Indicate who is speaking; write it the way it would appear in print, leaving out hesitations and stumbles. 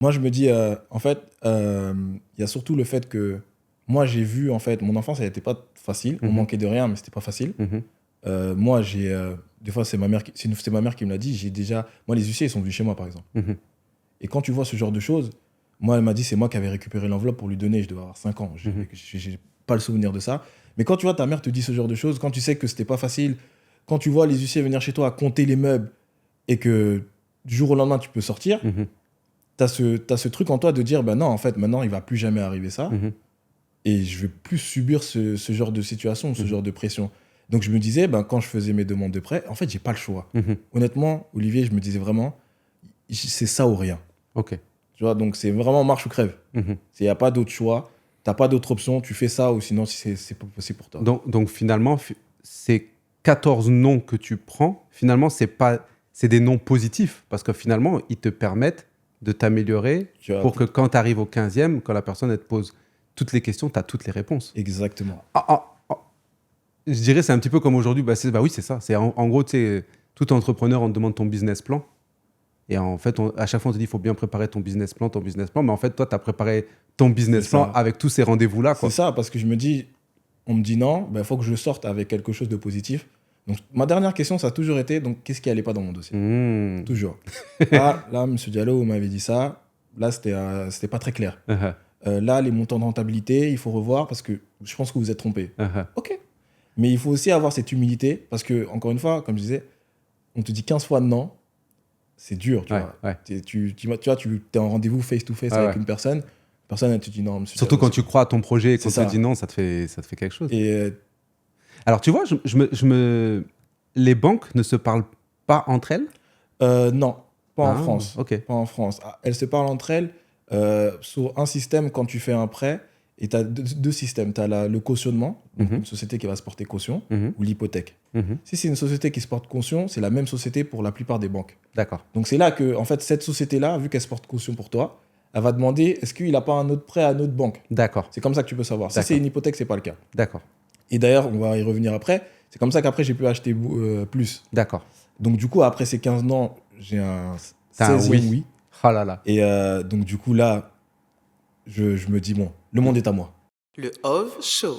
Speaker 1: Moi, je me dis, en fait, il y a surtout le fait que moi, j'ai vu, en fait, mon enfance, elle n'était pas facile. On manquait de rien, mais c'était pas facile. Moi, des fois, c'est ma mère qui me l'a dit. J'ai déjà, moi, les huissiers, ils sont venus chez moi, par exemple. Et quand tu vois ce genre de choses, moi, elle m'a dit, c'est moi qui avais récupéré l'enveloppe pour lui donner. Je devais avoir 5 ans. J'ai pas le souvenir de ça. Mais quand tu vois ta mère te dit ce genre de choses, quand tu sais que c'était pas facile, quand tu vois les huissiers venir chez toi à compter les meubles et que du jour au lendemain, tu peux sortir, t'as ce truc en toi de dire, ben non, en fait, maintenant, il va plus jamais arriver ça. Et je vais plus subir ce genre de situation, ce genre de pression. Donc, je me disais, ben, quand je faisais mes demandes de prêt, en fait, j'ai pas le choix. Honnêtement, Olivier, je me disais vraiment, c'est ça ou rien.
Speaker 2: Ok.
Speaker 1: Tu vois, donc c'est vraiment marche ou crève. Il n'y a pas d'autre choix. T'as pas d'autre option. Tu fais ça ou sinon, c'est pas possible pour toi.
Speaker 2: Donc finalement, ces 14 noms que tu prends, finalement, c'est des noms positifs parce que finalement, ils te permettent de t'améliorer
Speaker 1: Tu vois,
Speaker 2: pour que quand tu arrives au 15e, quand la personne elle te pose toutes les questions, tu as toutes les réponses.
Speaker 1: exactement.
Speaker 2: Je dirais c'est un petit peu comme aujourd'hui. Bah oui, c'est ça. C'est en gros, tu sais, tout entrepreneur, on te demande ton business plan. Et en fait, à chaque fois, on te dit il faut bien préparer ton business plan. Mais en fait, toi, tu as préparé ton business
Speaker 1: C'est
Speaker 2: plan
Speaker 1: ça.
Speaker 2: avec tous ces rendez-vous-là,
Speaker 1: C'est
Speaker 2: quoi.
Speaker 1: ça, parce que on me dit non, il faut que je sorte avec quelque chose de positif. Donc, ma dernière question, ça a toujours été, donc, qu'est-ce qui allait pas dans mon dossier?
Speaker 2: Mmh.
Speaker 1: Toujours. Ah, là, monsieur Diallo, vous m'avez dit ça. Là, c'était pas très clair. Là, les montants de rentabilité, il faut revoir parce que je pense que vous êtes trompé. Ok. Mais il faut aussi avoir cette humilité parce que, encore une fois, comme je disais, on te dit 15 fois non, c'est dur, tu
Speaker 2: Ouais,
Speaker 1: vois.
Speaker 2: ouais.
Speaker 1: Tu vois, tu es en rendez-vous face-to-face
Speaker 2: Ouais,
Speaker 1: avec
Speaker 2: ouais.
Speaker 1: une personne, elle te dit non, monsieur
Speaker 2: Surtout
Speaker 1: Diallo,
Speaker 2: quand tu crois à ton projet et
Speaker 1: c'est
Speaker 2: qu'on te dit
Speaker 1: ça.
Speaker 2: non, ça te fait quelque chose.
Speaker 1: Et
Speaker 2: Alors, tu vois, les banques ne se parlent pas entre elles.
Speaker 1: non, pas en
Speaker 2: Ah,
Speaker 1: France.
Speaker 2: ok.
Speaker 1: Pas en France. Ah, elles se parlent entre elles sur un système quand tu fais un prêt. Et tu as deux systèmes. Tu as le cautionnement, donc une société qui va se porter caution,
Speaker 2: Mhm.
Speaker 1: ou l'hypothèque.
Speaker 2: Mhm.
Speaker 1: Si c'est une société qui se porte caution, c'est la même société pour la plupart des banques.
Speaker 2: D'accord.
Speaker 1: Donc c'est là que, en fait, cette société-là, vu qu'elle se porte caution pour toi, elle va demander est-ce qu'il n'a pas un autre prêt à notre banque.
Speaker 2: D'accord.
Speaker 1: C'est comme ça que tu peux savoir. Si c'est
Speaker 2: D'accord.
Speaker 1: une hypothèque, c'est pas le cas.
Speaker 2: D'accord.
Speaker 1: Et d'ailleurs, on va y revenir après. C'est comme ça qu'après, j'ai pu acheter plus.
Speaker 2: D'accord.
Speaker 1: Donc du coup, après ces 15 ans, j'ai un
Speaker 2: T'as un
Speaker 1: 16e
Speaker 2: oui.
Speaker 1: oui.
Speaker 2: Oh là là.
Speaker 1: Et donc du coup, là, je me dis, bon, le monde est à moi.
Speaker 3: Le Ove Show.